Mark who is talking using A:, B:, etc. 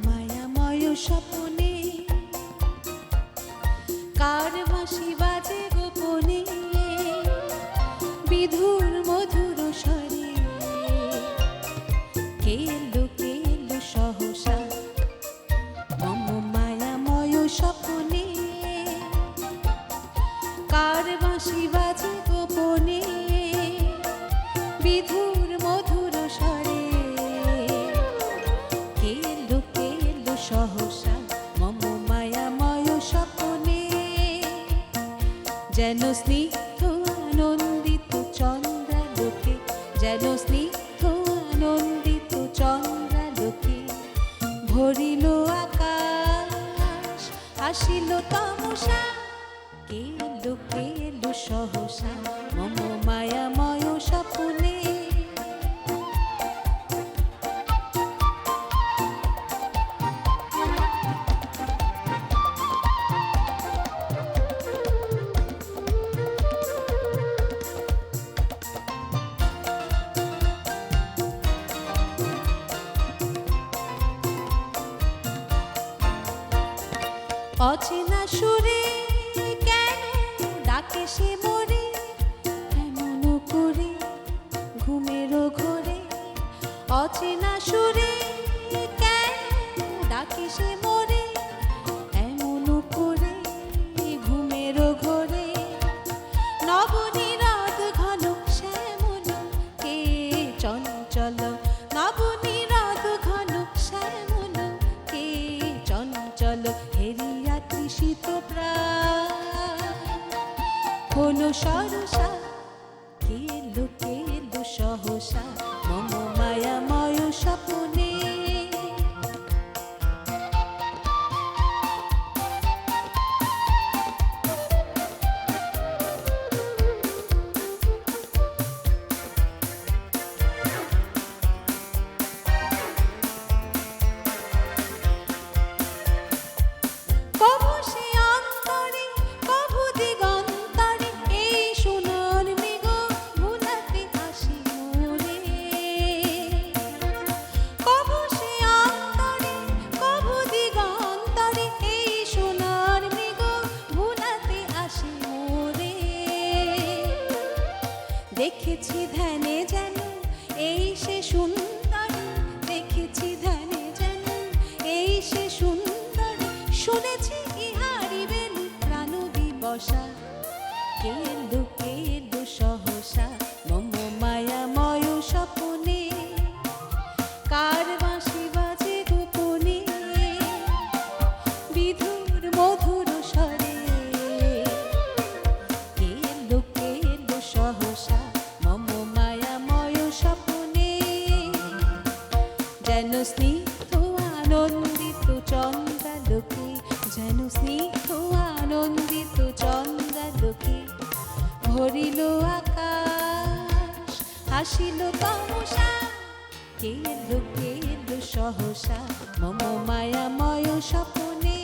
A: মায়াময় স্বপনে কার বাঁশি বাজে গোপনে বিধুর মধুর স্বরে কে এলো সহসা মম মায়াময় স্বপনে কার বাঁশি বাজে গোপনে বিধুর মধুর স্বরে কে এলো সহসা মম মায়াময় স্বপনে যেন স্নিগ্ধ আনন্দিত চন্দ্রালোকে যেন স্নিগ্ধ আনন্দিত চন্দ্রালোকে ভরিল আকাশ আসিল তমসা কে এলো সহসা মম মায়াময় স্বপনে অচেনা সুরে কেন ডাকে সে মোরে এমন করে ঘুমের ঘোরে অচেনা সুরে কেন ডাকে সে মোরে এমন করে ঘুমের ঘোরে নবনীরাত ঘন শ্যামল কে চঞ্চল নবনীরাত ঘন শ্যামল কে চঞ্চল হেরিয়া তৃষিত প্রাণ হলো সরসা কে এলো সহসা মম মায়াময় স্বপনে কবু সে অন্তরে কবু দিগন্তরে এই সোনার মেঘ ভুলাতে আসি মোরে কবু সে অন্তরে কবু দিগন্তরে এই সোনার মেঘ ভুলাতে আসি মোরে দেখেছি ধ্যানে যেন এই সে সুন্দর দেখেছি ধ্যানে যেন এই সে সুন্দর শুনেছি ইহারি বেলু প্রাণ দিবসা কে এলো সহসা মম মায়াময় স্বপনে কার বাঁশি বাজে গোপনে বিধুর মধুর স্বরে কে এলো সহসা মম মায়াময় স্বপনে যেন স্নিগ্ধ আনন্দিত চন্দ্রালোকে যেন স্নিগ্ধ আনন্দিত চন্দ্রালোকে ভরিল আকাশ হাসিল তমসা কে এলো সহসা মম মায়াময় স্বপনে